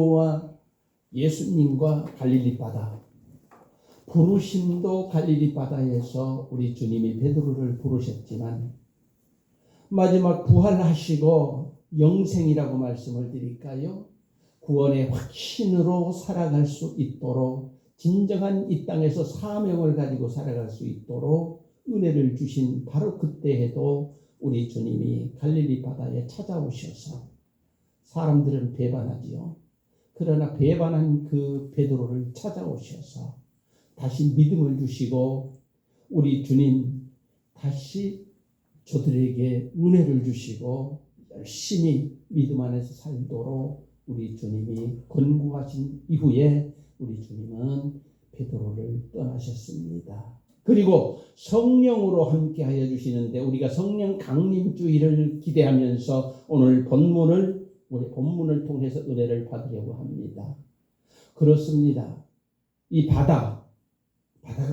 와 예수님과 갈릴리 바다, 부르심도 갈릴리 바다에서 우리 주님이 베드로를 부르셨지만 마지막 부활하시고 영생이라고 말씀을 드릴까요? 구원의 확신으로 살아갈 수 있도록, 진정한 이 땅에서 사명을 가지고 살아갈 수 있도록 은혜를 주신 바로 그때에도 우리 주님이 갈릴리 바다에 찾아오셔서, 사람들은 배반하지요. 그러나 배반한 그 베드로를 찾아오셔서 다시 믿음을 주시고, 우리 주님 다시 저들에게 은혜를 주시고 열심히 믿음 안에서 살도록 우리 주님이 권고하신 이후에 우리 주님은 베드로를 떠나셨습니다. 그리고 성령으로 함께하여 주시는데, 우리가 성령 강림주의를 기대하면서 오늘 우리 본문을 통해서 은혜를 받으려고 합니다. 그렇습니다. 이 바다가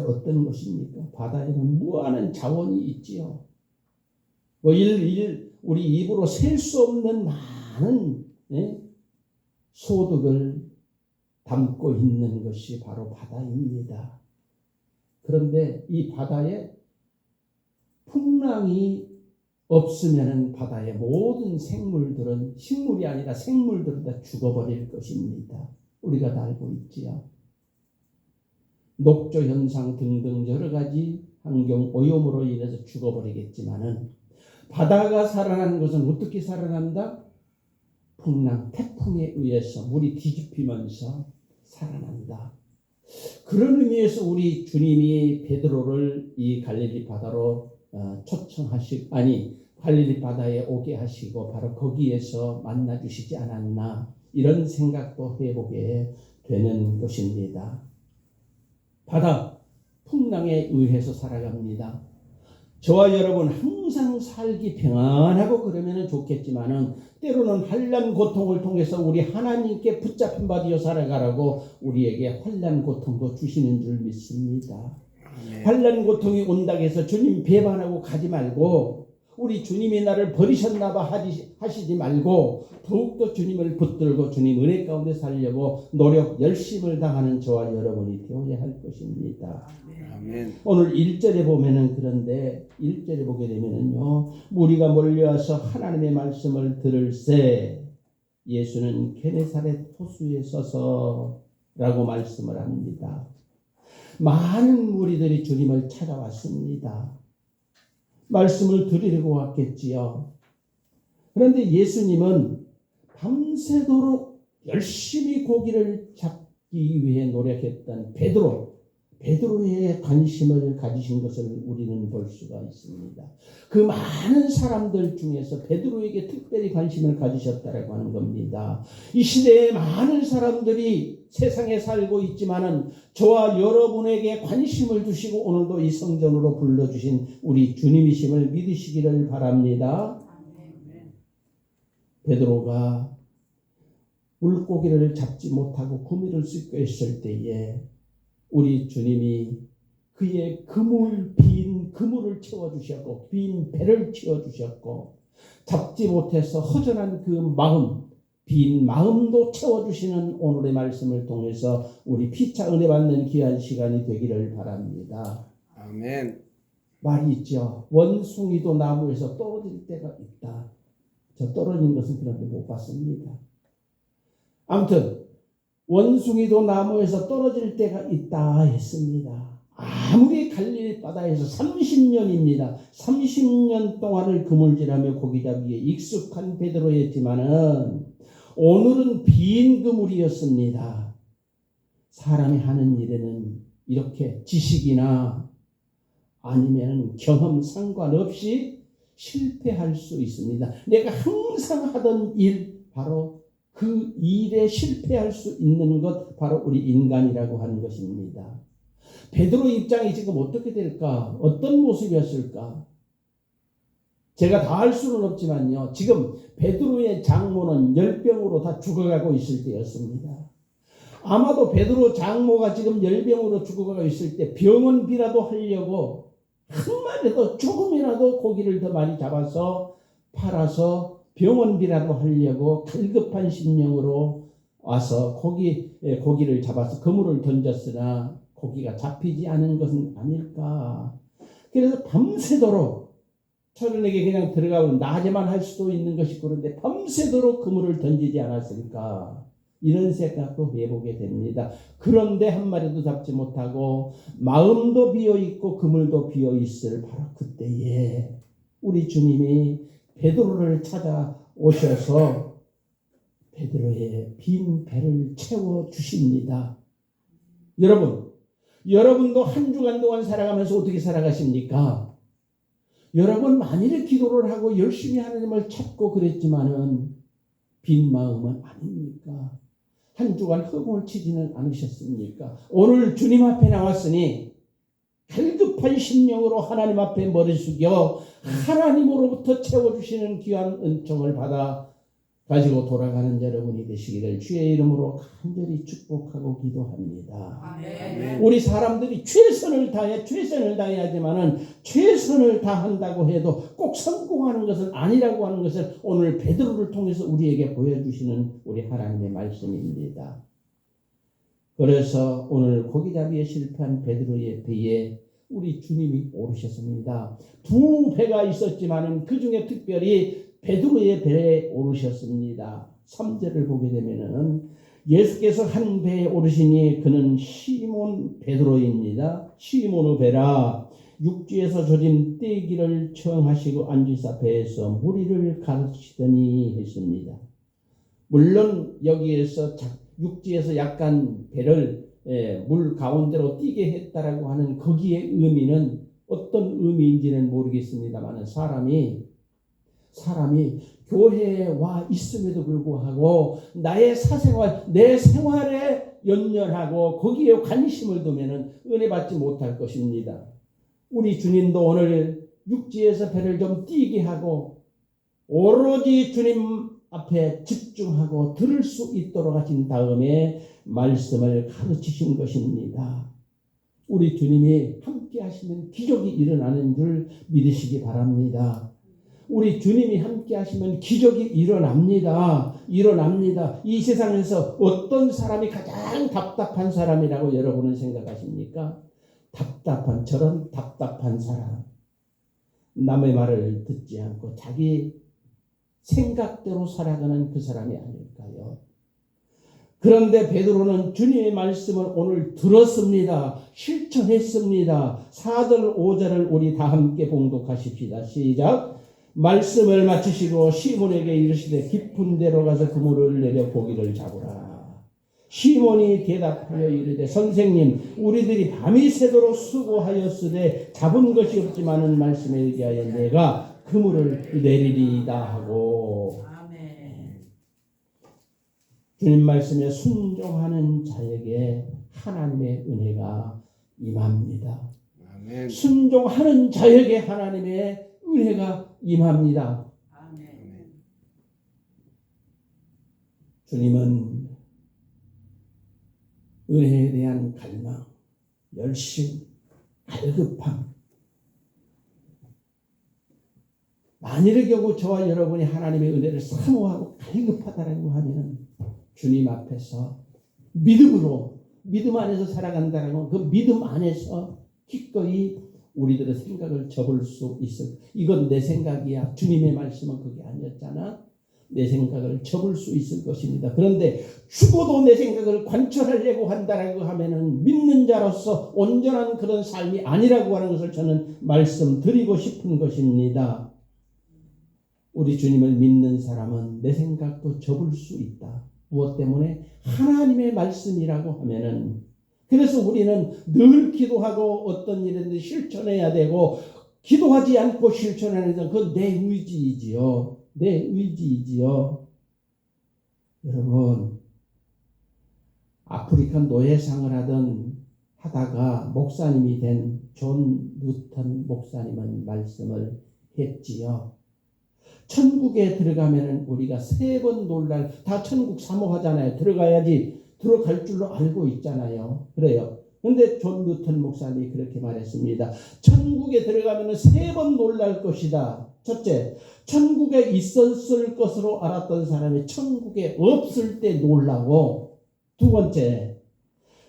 어떤 것입니까? 바다에는 무한한 자원이 있지요. 우리 입으로 셀 수 없는 많은 소득을 담고 있는 것이 바로 바다입니다. 그런데 이 바다에 풍랑이 없으면 바다의 모든 생물들은, 식물이 아니라 생물들은 다 죽어버릴 것입니다. 우리가 다 알고 있지요. 녹조 현상 등등 여러 가지 환경 오염으로 인해서 죽어버리겠지만은, 바다가 살아나는 것은 어떻게 살아난다? 풍랑, 태풍에 의해서 물이 뒤집히면서 살아난다. 그런 의미에서 우리 주님이 베드로를 이 갈릴리 바다로 갈릴리 바다에 오게 하시고 바로 거기에서 만나 주시지 않았나, 이런 생각도 해보게 되는 것입니다. 바다, 풍랑에 의해서 살아갑니다. 저와 여러분 항상 살기 평안하고 그러면 좋겠지만은, 때로는 환난 고통을 통해서 우리 하나님께 붙잡힌 바 되어 살아가라고 우리에게 환난 고통도 주시는 줄 믿습니다. 환난 고통이 온다고 해서 주님 배반하고 가지 말고, 우리 주님이 나를 버리셨나 봐 하시지 말고, 더욱더 주님을 붙들고 주님 은혜 가운데 살려고 노력, 열심을 다하는 저와 여러분이 되어야 할 것입니다. 아멘. 오늘 1절에 보면은, 그런데 1절에 보게 되면은요, 무리가 몰려와서 하나님의 말씀을 들을새 예수는 게네사렛 호수에 서서라고 말씀을 합니다. 많은 무리들이 주님을 찾아왔습니다. 말씀을 들으려고 왔겠지요. 그런데 예수님은 밤새도록 열심히 고기를 잡기 위해 노력했던 베드로의 관심을 가지신 것을 우리는 볼 수가 있습니다. 그 많은 사람들 중에서 베드로에게 특별히 관심을 가지셨다라고 하는 겁니다. 이 시대에 많은 사람들이 세상에 살고 있지만은 저와 여러분에게 관심을 주시고 오늘도 이 성전으로 불러주신 우리 주님이심을 믿으시기를 바랍니다. 베드로가 물고기를 잡지 못하고 구미를 씻고 있을 때에 우리 주님이 그의 빈 그물을 채워주셨고, 빈 배를 채워주셨고, 잡지 못해서 허전한 그 마음, 빈 마음도 채워주시는 오늘의 말씀을 통해서 우리 피차 은혜 받는 귀한 시간이 되기를 바랍니다. 아멘. 말이 있죠. 원숭이도 나무에서 떨어질 때가 있다. 저 떨어진 것은 그런데 못 봤습니다. 아무튼 원숭이도 나무에서 떨어질 때가 있다 했습니다. 아무리 갈릴리 바다에서 30년입니다. 30년 동안을 그물질하며 고기 잡기에 익숙한 베드로였지만은 오늘은 빈 그물이었습니다. 사람이 하는 일에는 이렇게 지식이나 아니면 경험 상관없이 실패할 수 있습니다. 내가 항상 하던 일, 바로 그 일에 실패할 수 있는 것, 바로 우리 인간이라고 하는 것입니다. 베드로 입장이 지금 어떻게 될까? 어떤 모습이었을까? 제가 다 알 수는 없지만요, 지금 베드로의 장모는 열병으로 다 죽어가고 있을 때였습니다. 아마도 베드로 장모가 지금 열병으로 죽어가고 있을 때 병원비라도 하려고 한 마리라도, 조금이라도 고기를 더 많이 잡아서 팔아서 병원비라도 하려고 갈급한 심령으로 와서 고기를 잡아서 그물을 던졌으나 고기가 잡히지 않은 것은 아닐까. 그래서 밤새도록 철원에게 그냥 들어가면 낮에만 할 수도 있는 것이 그런데 밤새도록 그물을 던지지 않았을까. 이런 생각도 해보게 됩니다. 그런데 한 마리도 잡지 못하고 마음도 비어있고 그물도 비어있을 바로 그때에 우리 주님이 베드로를 찾아오셔서 베드로의 빈 배를 채워주십니다. 여러분도 한 주간 동안 살아가면서 어떻게 살아가십니까? 여러분 만일에 기도를 하고 열심히 하나님을 찾고 그랬지만은 빈 마음은 아닙니까? 한 주간 허공을 치지는 않으셨습니까? 오늘 주님 앞에 나왔으니 갈급한 심령으로 하나님 앞에 머리 숙여 하나님으로부터 채워주시는 귀한 은총을 받아 가지고 돌아가는 여러분이 되시기를 주의 이름으로 간절히 축복하고 기도합니다. 아멘. 우리 사람들이 최선을 다해야지만은 최선을 다한다고 해도 꼭 성공하는 것은 아니라고 하는 것을 오늘 베드로를 통해서 우리에게 보여주시는 우리 하나님의 말씀입니다. 그래서 오늘 고기잡이에 실패한 베드로의 배에 우리 주님이 오르셨습니다. 두 배가 있었지만은 그 중에 특별히 베드로의 배에 오르셨습니다. 3절을 보게 되면은 예수께서 한 배에 오르시니 그는 시몬 베드로입니다. 시몬의 배라 육지에서 조진 떼기를 청하시고 앉으사 배에서 무리를 가르치더니 했습니다. 물론 여기에서 육지에서 약간 배를 물 가운데로 뛰게 했다라고 하는 거기에 의미는 어떤 의미인지는 모르겠습니다만 사람이 교회에 와 있음에도 불구하고 나의 사생활, 내 생활에 연연하고 거기에 관심을 두면은 은혜 받지 못할 것입니다. 우리 주님도 오늘 육지에서 배를 좀 뛰게 하고 오로지 주님 앞에 집중하고 들을 수 있도록 하신 다음에 말씀을 가르치신 것입니다. 우리 주님이 함께 하시면 기적이 일어나는 줄 믿으시기 바랍니다. 우리 주님이 함께 하시면 기적이 일어납니다. 이 세상에서 어떤 사람이 가장 답답한 사람이라고 여러분은 생각하십니까? 저런 답답한 사람. 남의 말을 듣지 않고 자기 생각대로 살아가는 그 사람이 아닐까요? 그런데 베드로는 주님의 말씀을 오늘 들었습니다. 실천했습니다. 4절 5절을 우리 다 함께 봉독하십시다. 시작. 말씀을 마치시고 시몬에게 이르시되 깊은 데로 가서 그물을 내려 고기를 잡으라. 시몬이 대답하여 이르되 선생님 우리들이 밤이 새도록 수고하였으되 잡은 것이 없지만은 말씀에 의하여 내가 그물을 내리리이다 하고. 아멘. 주님 말씀에 순종하는 자에게 하나님의 은혜가 임합니다. 아멘. 순종하는 자에게 하나님의 은혜가 임합니다. 아멘. 주님은 은혜에 대한 갈망, 열심, 갈급함. 만일의 경우 저와 여러분이 하나님의 은혜를 사모하고 갈급하다라고 하면 주님 앞에서 믿음 안에서 살아간다라고 그 믿음 안에서 기꺼이 우리들의 생각을 접을 수 있어. 이건 내 생각이야. 주님의 말씀은 그게 아니었잖아. 내 생각을 접을 수 있을 것입니다. 그런데 죽어도 내 생각을 관철하려고 한다라고 하면은 믿는 자로서 온전한 그런 삶이 아니라고 하는 것을 저는 말씀드리고 싶은 것입니다. 우리 주님을 믿는 사람은 내 생각도 접을 수 있다. 무엇 때문에? 하나님의 말씀이라고 하면은. 그래서 우리는 늘 기도하고 어떤 일인데 실천해야 되고 기도하지 않고 실천하는 것은 그건 내 의지이지요. 여러분 아프리카 노예상을 하다가 목사님이 된 존 뉴턴 목사님은 말씀을 했지요. 천국에 들어가면은 우리가 3번 다 천국 사모하잖아요. 들어갈 줄로 알고 있잖아요. 그래요. 그런데 존 뉴턴 목사님이 그렇게 말했습니다. 천국에 들어가면 3번 놀랄 것이다. 첫째, 천국에 있었을 것으로 알았던 사람이 천국에 없을 때 놀라고, 두 번째,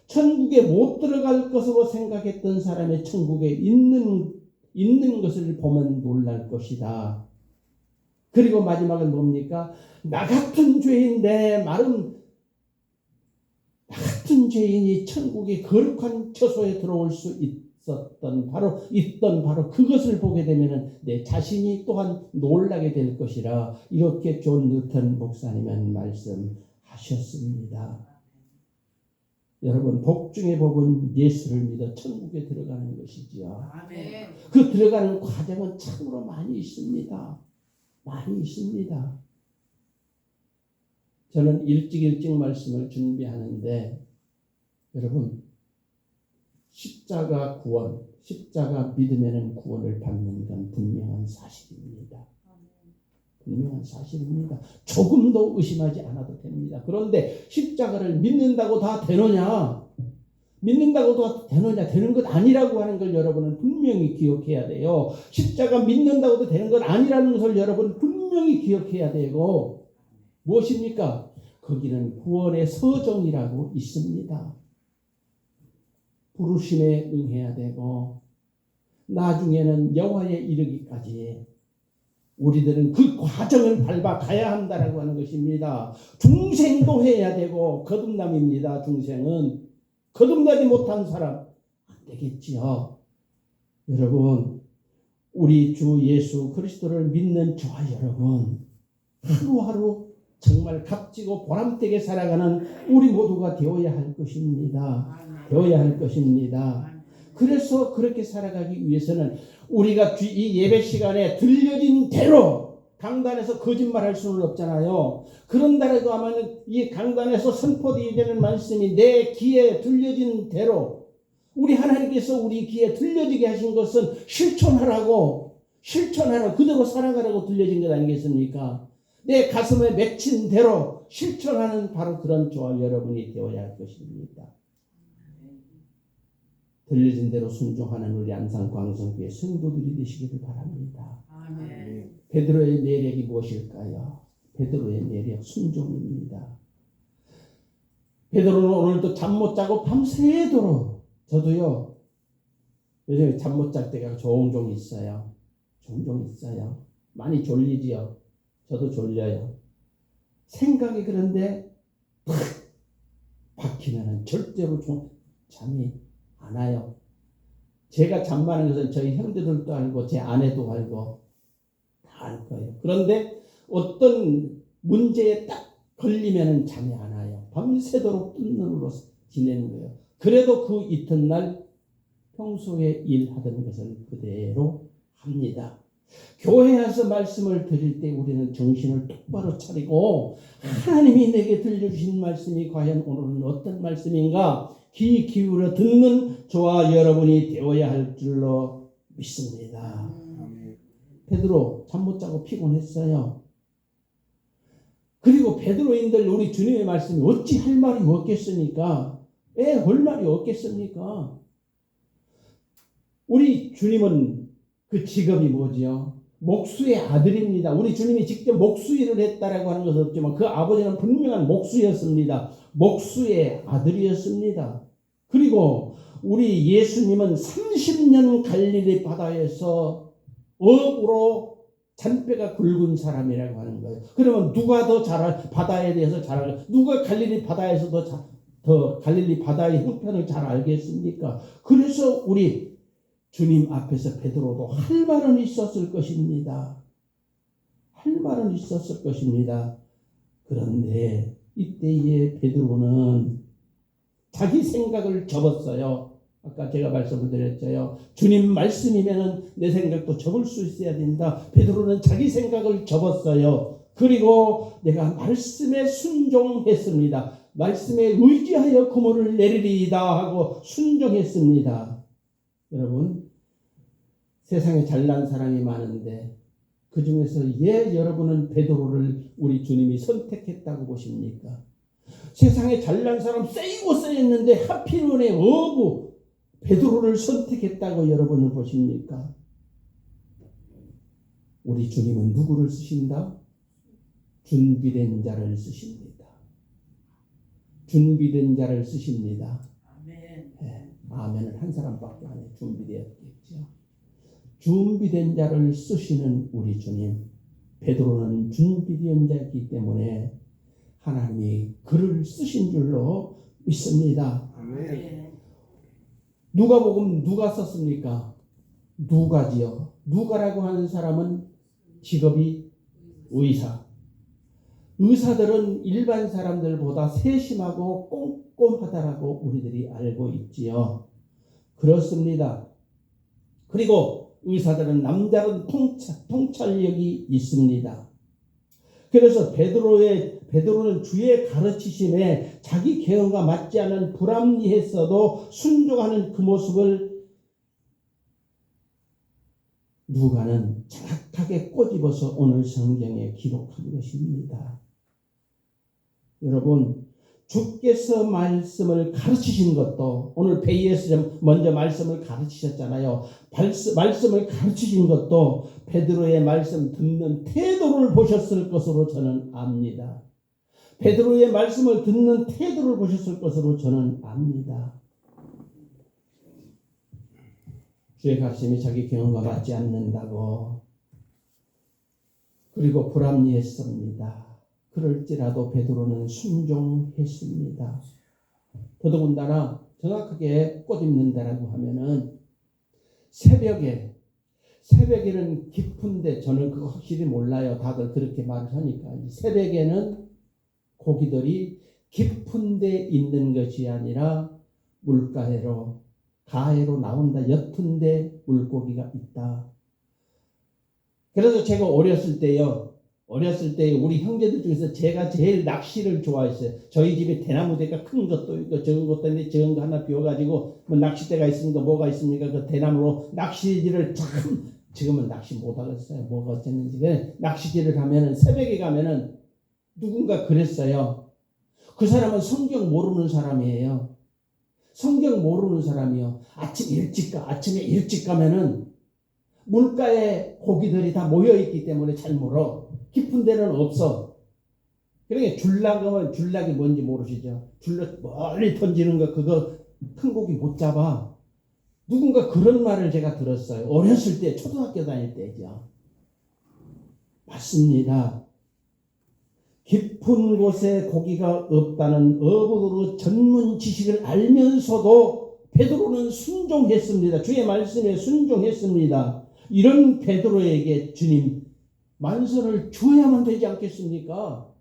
천국에 못 들어갈 것으로 생각했던 사람이 천국에 있는 것을 보면 놀랄 것이다. 그리고 마지막은 뭡니까? 나 같은 죄인, 나 같은 죄인이 천국의 거룩한 처소에 들어올 수 있던 바로 그것을 보게 되면 내 자신이 또한 놀라게 될 것이라, 이렇게 존 뉴턴 목사님은 말씀하셨습니다. 여러분, 복 중에 복은 예수를 믿어 천국에 들어가는 것이지요. 아멘. 그 들어가는 과정은 참으로 많이 있습니다. 많이 있습니다. 저는 일찍 말씀을 준비하는데, 여러분, 십자가 구원, 십자가 믿으면 구원을 받는 건 분명한 사실입니다. 분명한 사실입니다. 조금도 의심하지 않아도 됩니다. 그런데 십자가를 믿는다고 다 되느냐? 믿는다고 다 되느냐? 되는 것 아니라고 하는 걸 여러분은 분명히 기억해야 돼요. 십자가 믿는다고도 되는 것 아니라는 것을 여러분 분명히 기억해야 되고, 무엇입니까? 거기는 구원의 서정이라고 있습니다. 부르심에 응해야 되고, 나중에는 영화에 이르기까지 우리들은 그 과정을 밟아 가야 한다라고 하는 것입니다. 중생도 해야 되고, 거듭남입니다. 중생은 거듭나지 못한 사람 안 되겠지요. 여러분, 우리 주 예수 그리스도를 믿는 저와 여러분, 하루하루 정말 값지고 보람되게 살아가는 우리 모두가 되어야 할 것입니다. 되어야 할 것입니다. 그래서 그렇게 살아가기 위해서는 우리가 이 예배 시간에 들려진 대로, 강단에서 거짓말할 수는 없잖아요. 그런다라도 하면 이 강단에서 선포되는 말씀이 내 귀에 들려진 대로, 우리 하나님께서 우리 귀에 들려지게 하신 것은 실천하라고 그대로 살아가라고 들려진 것 아니겠습니까? 내 가슴에 맺힌 대로 실천하는 바로 그런 저와 여러분이 되어야 할 것입니다. 들려진 대로 순종하는 우리 안산광성교회 성도들이 되시기를 바랍니다. 아멘. 베드로의 내력이 무엇일까요? 베드로의 내력, 순종입니다. 베드로는 오늘도 잠 못 자고 밤새도록, 저도요, 요즘에 잠 못 잘 때가 종종 있어요. 많이 졸리지요. 저도 졸려요. 생각이 그런데 팍 박히면은 절대로 잠이 안 와요. 제가 잠 많은 것은 저희 형제들도 알고 제 아내도 알고 다 알 거예요. 그런데 어떤 문제에 딱 걸리면은 잠이 안 와요. 밤새도록 뜬 눈으로 지내는 거예요. 그래도 그 이튿날 평소에 일하던 것을 그대로 합니다. 교회에 와서 말씀을 드릴 때 우리는 정신을 똑바로 차리고, 하나님이 내게 들려주신 말씀이 과연 오늘은 어떤 말씀인가 귀 기울여 듣는 저와 여러분이 되어야 할 줄로 믿습니다. 베드로 잠 못 자고 피곤했어요. 그리고 베드로인들 우리 주님의 말씀이 어찌 할 말이 없겠습니까? 할 말이 없겠습니까? 우리 주님은 그 직업이 뭐지요? 목수의 아들입니다. 우리 주님이 직접 목수일을 했다라고 하는 것은 없지만 그 아버지는 분명한 목수였습니다. 목수의 아들이었습니다. 그리고 우리 예수님은 30년 갈릴리 바다에서 어부로 잔뼈가 굵은 사람이라고 하는 거예요. 그러면 누가 더 바다에 대해서 잘 알고, 누가 갈릴리 바다에서 더 갈릴리 바다의 형편을 잘 알겠습니까? 그래서 우리 주님 앞에서 베드로도 할 말은 있었을 것입니다. 그런데 이때의 베드로는 자기 생각을 접었어요. 아까 제가 말씀을 드렸죠. 주님 말씀이면은 내 생각도 접을 수 있어야 된다. 베드로는 자기 생각을 접었어요. 그리고 내가 말씀에 순종했습니다. 말씀에 의지하여 그물을 내리리이다 하고 순종했습니다. 여러분, 세상에 잘난 사람이 많은데 그 중에서 여러분은 베드로를 우리 주님이 선택했다고 보십니까? 세상에 잘난 사람 세이고 세였는데 하필이면 어부 베드로를 선택했다고 여러분은 보십니까? 우리 주님은 누구를 쓰신다? 준비된 자를 쓰십니다. 준비된 자를 쓰십니다. 아멘. 네, 아멘은 한 사람밖에 안 해. 준비되었겠죠. 준비된 자를 쓰시는 우리 주님. 베드로는 준비된 자이기 때문에 하나님이 그를 쓰신 줄로 믿습니다. 아멘. 누가복음 누가 썼습니까? 누가지요. 누가라고 하는 사람은 직업이 의사. 의사들은 일반 사람들보다 세심하고 꼼꼼하다라고 우리들이 알고 있지요. 그렇습니다. 그리고 의사들은 남다른 통찰력이 있습니다. 그래서 베드로는 주의 가르치심에 자기 경험과 맞지 않은 불합리했어도 순종하는 그 모습을 누가는 정확하게 꼬집어서 오늘 성경에 기록한 것입니다. 여러분, 주께서 말씀을 가르치신 것도 오늘 회의에서 먼저 말씀을 가르치셨잖아요. 말씀을 가르치신 것도 베드로의 말씀 듣는 태도를 보셨을 것으로 저는 압니다. 베드로의 말씀을 듣는 태도를 보셨을 것으로 저는 압니다. 주의 가르침이 자기 경험과 맞지 않는다고 그리고 불합리했습니다. 그럴지라도 베드로는 순종했습니다. 더더군다나 정확하게 꼬집는다라고 하면은 새벽에는 깊은데 저는 그거 확실히 몰라요. 다들 그렇게 말을 하니까 새벽에는 고기들이 깊은데 있는 것이 아니라 가해로 나온다. 옅은데 물고기가 있다. 그래서 제가 어렸을 때 우리 형제들 중에서 제가 제일 낚시를 좋아했어요. 저희 집에 대나무대가 큰 것도 있고 적은 것도 있는데 적은 거 하나 비워가지고 뭐 낚싯대가 있습니까? 뭐가 있습니까? 그 대나무로 낚시질을 참 지금은 낚시 못 하겠어요. 뭐가 어쨌는지 낚시질을 하면은 새벽에 가면은 누군가 그랬어요. 그 사람은 성경 모르는 사람이에요. 성경 모르는 사람이요. 아침에 일찍 가면은 물가에 고기들이 다 모여있기 때문에 잘 물어. 깊은 데는 없어. 그러니까 줄락이 뭔지 모르시죠? 줄락 멀리 던지는 거 그거 큰 고기 못 잡아. 누군가 그런 말을 제가 들었어요. 어렸을 때 초등학교 다닐 때죠. 맞습니다. 깊은 곳에 고기가 없다는 어부로 전문 지식을 알면서도 베드로는 순종했습니다. 주의 말씀에 순종했습니다. 이런 베드로에게 주님 만선을 주어야만 되지 않겠습니까?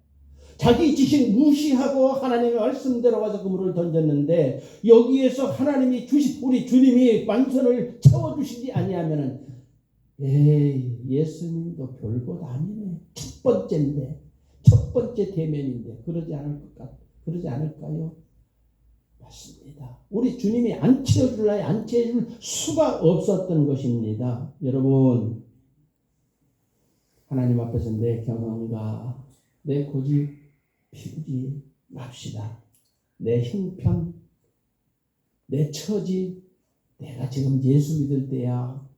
자기 지식 무시하고 하나님의 말씀대로 가서 그물을 던졌는데 여기에서 하나님이 우리 주님이 만선을 채워주시지 아니하면은 예수님도 별것 아니네. 첫 번째 대면인데 그러지 않을까요? 맞습니다. 우리 주님이 안 채워줄 수가 없었던 것입니다. 여러분, 하나님 앞에서 내 경험과 내 고집 피우지 맙시다. 내 형편, 내 처지, 내가 지금 예수 믿을 때야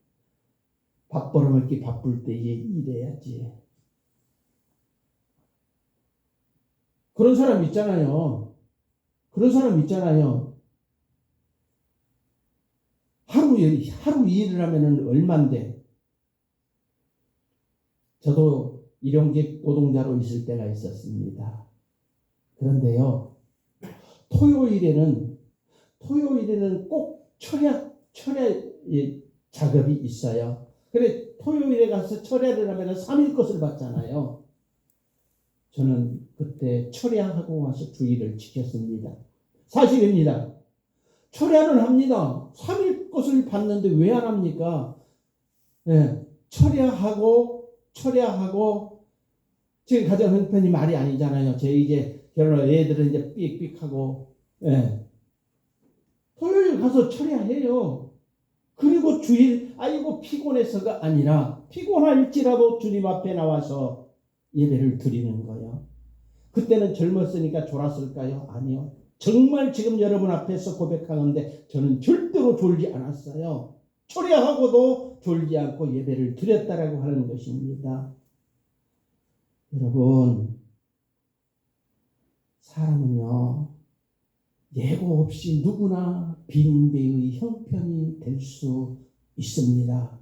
밥 벌어먹기 바쁠 때에 일해야지. 그런 사람 있잖아요. 하루 일을 하면은 얼만데. 저도 일용직 노동자로 있을 때가 있었습니다. 그런데요, 토요일에는 꼭 철야 작업이 있어요. 그래 토요일에 가서 철야를 하면 3일 것을 받잖아요. 저는 그때 철야하고 와서 주일을 지켰습니다. 사실입니다. 철야를 합니다. 3일 것을 받는데 왜 안 합니까? 철야하고 지금 가정 형편이 말이 아니잖아요. 제 이제 결혼한 애들은 이제 삑삑하고 토요일 가서 철야해요. 그리고 주일 아이고 피곤해서가 아니라 피곤할지라도 주님 앞에 나와서 예배를 드리는 거예요. 그때는 젊었으니까 졸았을까요? 아니요. 정말 지금 여러분 앞에서 고백하는데 저는 절대로 졸지 않았어요. 초려하고도 졸지 않고 예배를 드렸다라고 하는 것입니다. 여러분, 사람은요, 예고 없이 누구나 빈배의 형편이 될 수 있습니다.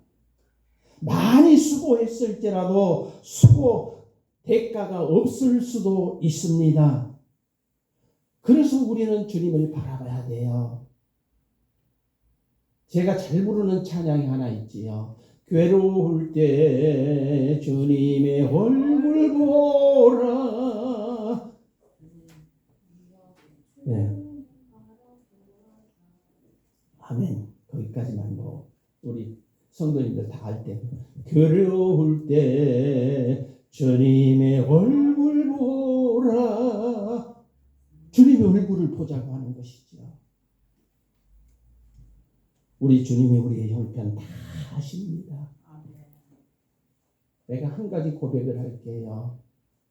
많이 수고했을지라도 수고 대가가 없을 수도 있습니다. 그래서 우리는 주님을 바라봐야 돼요. 제가 잘 부르는 찬양이 하나 있지요. 괴로울 때 주님의 얼굴 보라. 네. 아멘. 거기까지만 뭐 우리 성도님들 다 할 때 괴로울 때 주님의 얼굴 보라. 주님의 얼굴을 보자고 하는 것이죠. 우리 주님이 우리의 형편 다 하십니다. 내가 한 가지 고백을 할게요.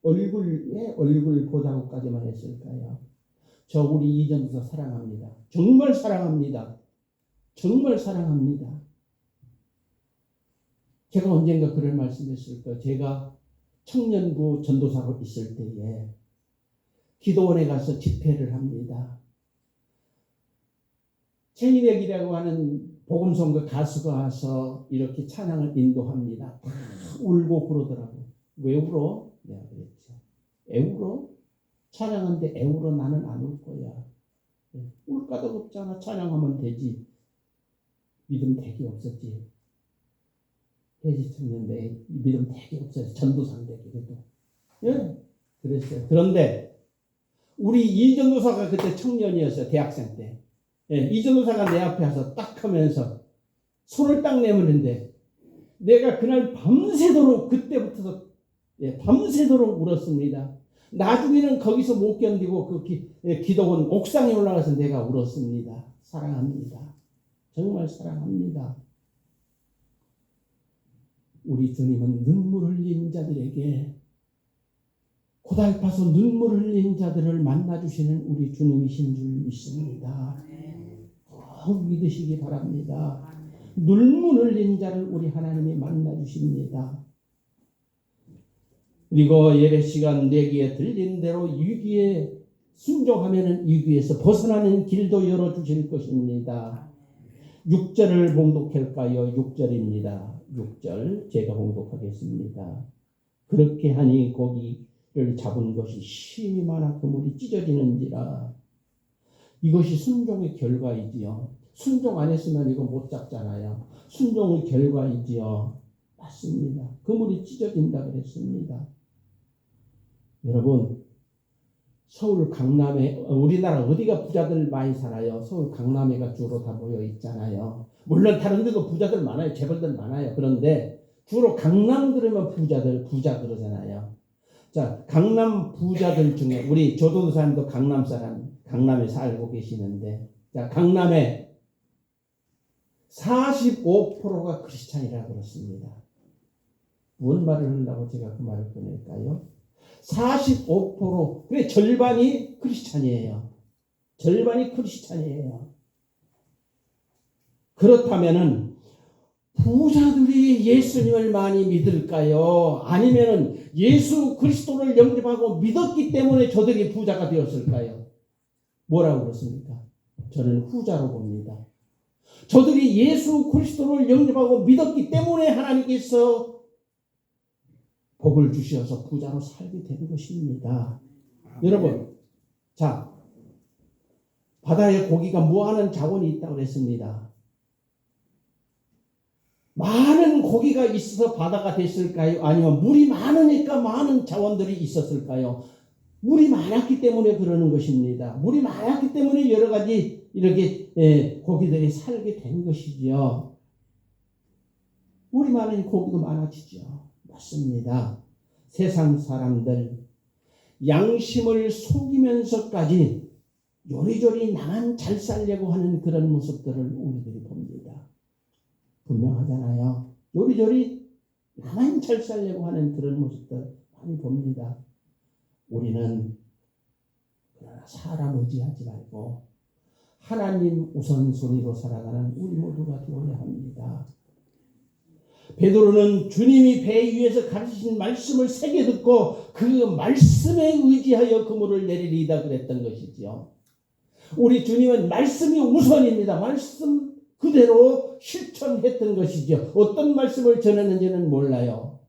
왜 얼굴 보자고까지만 했을까요? 저 우리 이전도사 사랑합니다. 정말 사랑합니다. 정말 사랑합니다. 제가 언젠가 그런 말씀했을 거예요. 제가 청년부 전도사로 있을 때에 기도원에 가서 집회를 합니다. 최인혁이라고 하는 복음성가 가수가 와서 이렇게 찬양을 인도합니다. 다 울고 그러더라고요. 왜 울어? 내가 그랬죠. 애울어? 찬양하는데 애울어? 나는 안 울 거야. 울 까닭 없잖아. 찬양하면 되지. 믿음 되게 없었지. 해지 청년대 믿음 되게 없어요. 전도사인데 그래도. 예, 그랬어요. 그런데 우리 이전도사가 그때 청년이었어요. 대학생 때. 예, 이전도사가 내 앞에 와서 딱 하면서 손을 딱 내밀는데 내가 그날 밤새도록 그때부터 밤새도록 울었습니다. 나중에는 거기서 못 견디고 그 기도원 옥상에 올라가서 내가 울었습니다. 사랑합니다. 정말 사랑합니다. 우리 주님은 눈물 흘린 자들에게 고달파서 눈물 흘린 자들을 만나주시는 우리 주님이신 줄 믿습니다. 꼭 믿으시기 바랍니다. 눈물 흘린 자를 우리 하나님이 만나주십니다. 그리고 예배 시간 내기에 들린 대로 유기에 순종하면 유기에서 벗어나는 길도 열어주실 것입니다. 6절을 봉독할까요? 6절입니다. 6절 제가 봉독하겠습니다. 그렇게 하니 고기를 잡은 것이 심히 많아 그물이 찢어지는지라. 이것이 순종의 결과이지요. 순종 안 했으면 이거 못 잡잖아요. 순종의 결과이지요. 맞습니다. 그물이 찢어진다 그랬습니다. 여러분, 서울 강남에 우리나라 어디가 부자들 많이 살아요? 서울 강남에가 주로 다 모여 있잖아요. 물론 다른 데도 부자들 많아요. 재벌들 많아요. 그런데 주로 강남 들으면 부자 그러잖아요. 자, 강남 부자들 중에 우리 조동사님도 강남 사람, 강남에 살고 계시는데, 자, 강남에 45%가 크리스찬이라고 그렇습니다. 무슨 말을 하려고 제가 그 말을 꺼낼까요? 45%, 그래 절반이 크리스찬이에요. 절반이 크리스찬이에요. 그렇다면은 부자들이 예수님을 많이 믿을까요? 아니면은 예수 그리스도를 영접하고 믿었기 때문에 저들이 부자가 되었을까요? 뭐라고 그렇습니까? 저는 후자로 봅니다. 저들이 예수 그리스도를 영접하고 믿었기 때문에 하나님께서 복을 주셔서 부자로 살게 된 것입니다. 여러분, 자, 바다에 고기가 무한한 자원이 있다고 했습니다. 많은 고기가 있어서 바다가 됐을까요? 아니면 물이 많으니까 많은 자원들이 있었을까요? 물이 많았기 때문에 그러는 것입니다. 물이 많았기 때문에 여러 가지 이렇게 고기들이 살게 된 것이지요. 물이 많으니 고기도 많아지죠. 맞습니다. 세상 사람들 양심을 속이면서까지 요리조리 나만 잘 살려고 하는 그런 모습들을 우리들이 봅니다. 분명하잖아요. 요리조리 나만 잘 살려고 하는 그런 모습들 많이 봅니다. 우리는 그러나 사람 의지하지 말고 하나님 우선순위로 살아가는 우리 모두가 되어야 합니다. 베드로는 주님이 배 위에서 가르치신 말씀을 새겨 듣고 그 말씀에 의지하여 그물을 내리리이다 그랬던 것이지요. 우리 주님은 말씀이 우선입니다. 말씀 그대로 실천했던 것이죠. 어떤 말씀을 전했는지는 몰라요.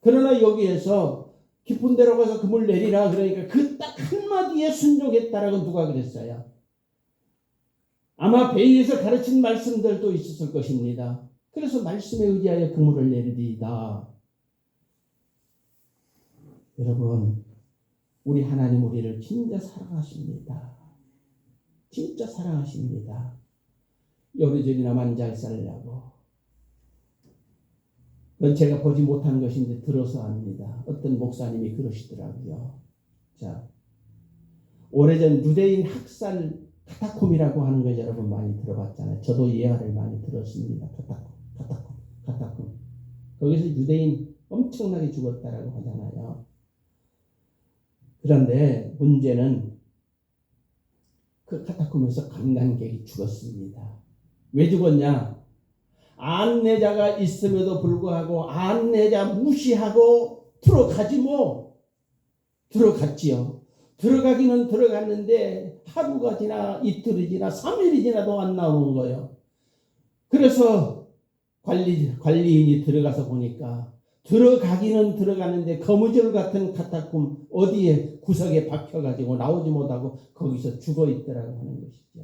그러나 여기에서 깊은 데로 가서 그물 내리라 그러니까 그 딱 한마디에 순종했다라고 누가 그랬어요? 아마 배 위에서 가르친 말씀들도 있었을 것입니다. 그래서 말씀에 의지하여 그물을 내리리이다. 여러분, 우리 하나님 우리를 진짜 사랑하십니다. 진짜 사랑하십니다. 요리조리나만 잘 살려고. 그건 제가 보지 못한 것인데 들어서 압니다. 어떤 목사님이 그러시더라고요. 자, 오래전 유대인 학살 카타콤이라고 하는 거 여러분 많이 들어봤잖아요. 저도 예화를 많이 들었습니다. 카타콤. 거기서 유대인 엄청나게 죽었다라고 하잖아요. 그런데 문제는 그 카타콤에서 강간객이 죽었습니다. 왜 죽었냐? 안내자가 있음에도 불구하고 안내자 무시하고 들어가지 뭐. 들어갔지요. 들어가기는 들어갔는데 하루가 지나 이틀이 지나 3일이 지나도 안 나오는 거예요. 그래서 관리인이 들어가서 보니까 들어가기는 들어갔는데 거무줄 같은 카타콤 어디에 구석에 박혀가지고 나오지 못하고 거기서 죽어 있더라고 하는 것이죠.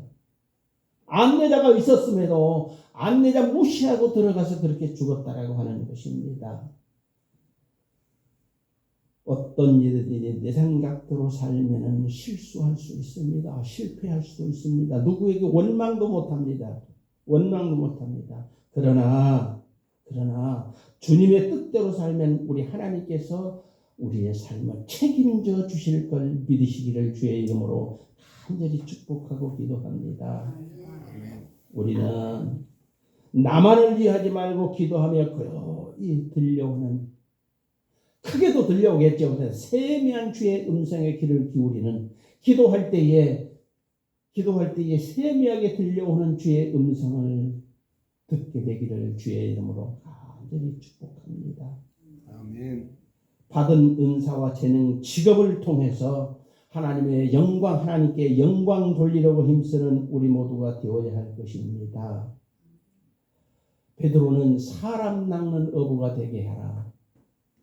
안내자가 있었음에도 안내자 무시하고 들어가서 그렇게 죽었다라고 하는 것입니다. 어떤 일이든지 내 생각대로 살면은 실수할 수 있습니다. 실패할 수도 있습니다. 누구에게 원망도 못합니다. 그러나 주님의 뜻대로 살면 우리 하나님께서 우리의 삶을 책임져 주실 걸 믿으시기를 주의 이름으로 간절히 축복하고 기도합니다. 우리는 나만을 위하지 말고 기도하며 고요히 들려오는 크게도 들려오겠죠. 세미한 주의 음성에 귀를 기울이는 기도할 때에 세미하게 들려오는 주의 음성을 듣게 되기를 주의 이름으로 간절히 축복합니다. 아멘. 받은 은사와 재능, 직업을 통해서 하나님께 영광 돌리려고 힘쓰는 우리 모두가 되어야 할 것입니다. 베드로는 사람 낚는 어부가 되게 하라.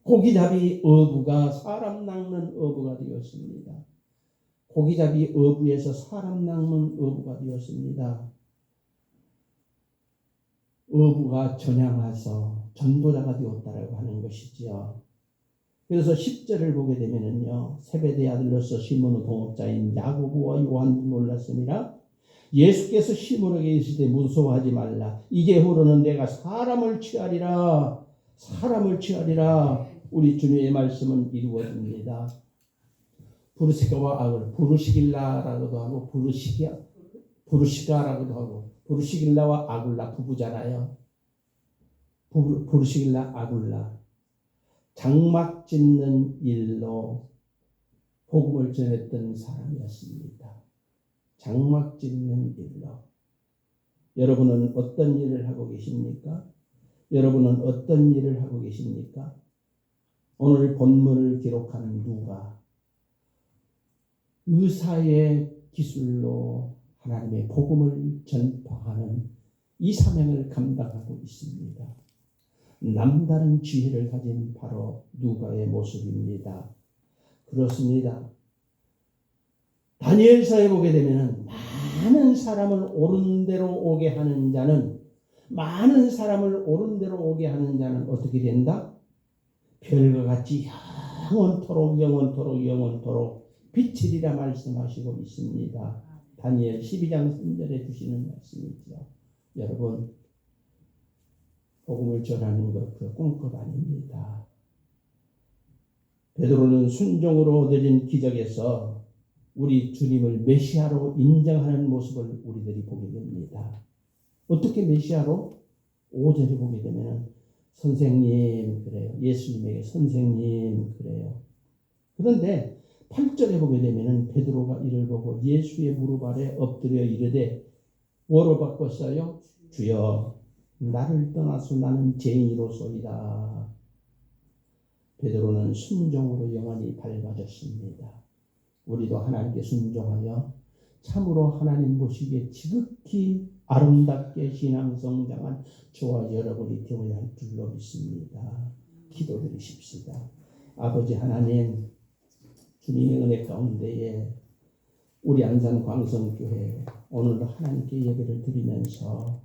고기잡이 어부가 사람 낚는 어부가 되었습니다. 고기잡이 어부에서 사람 낚는 어부가 되었습니다. 어부가 전향해서 전도자가 되었다라고 하는 것이지요. 그래서 10절을 보게 되면은요, 세베대의 아들로서 시몬의 동업자인 야고보와 요한도 놀랐습니다. 예수께서 시몬에게 이르시되 무서워하지 말라. 이제후로는 내가 사람을 취하리라. 우리 주님의 말씀은 이루어집니다. 부르시가와 아굴, 부르시길라라고도 하고 부르시가라고도 하고 부르시길라와 아굴라 부부잖아요. 부르시길라 아굴라. 장막 짓는 일로 복음을 전했던 사람이었습니다. 장막 짓는 일로. 여러분은 어떤 일을 하고 계십니까? 오늘 본문을 기록하는 누가 의사의 기술로 하나님의 복음을 전파하는 이 사명을 감당하고 있습니다. 남다른 지혜를 가진 바로 누가의 모습입니다. 그렇습니다. 다니엘서에 보게 되면 많은 사람을 옳은 대로 오게 하는 자는 어떻게 된다? 별과 같이 영원토록 빛이리라 말씀하시고 있습니다. 다니엘 12장 3절에 주시는 말씀이죠. 여러분, 복음을 전하는 것 그 꿈꿔 아닙니다. 베드로는 순종으로 얻어진 기적에서 우리 주님을 메시아로 인정하는 모습을 우리들이 보게 됩니다. 어떻게 메시아로? 5절에 보게 되면 선생님 그래요. 예수님에게 선생님 그래요. 그런데 8절에 보게 되면은 베드로가 이를 보고 예수의 무릎 아래 엎드려 이르되 뭐로 바꿨어요? 주여 나를 떠나서 나는 죄인이로소이다. 베드로는 순종으로 영원히 밝아졌습니다. 우리도 하나님께 순종하여 참으로 하나님 보시기에 지극히 아름답게 신앙성장한 저와 여러분이 되어야 할 줄로 믿습니다. 기도드리십시다. 아버지 하나님, 주님의 은혜 가운데에 우리 안산 광성교회 오늘도 하나님께 예배를 드리면서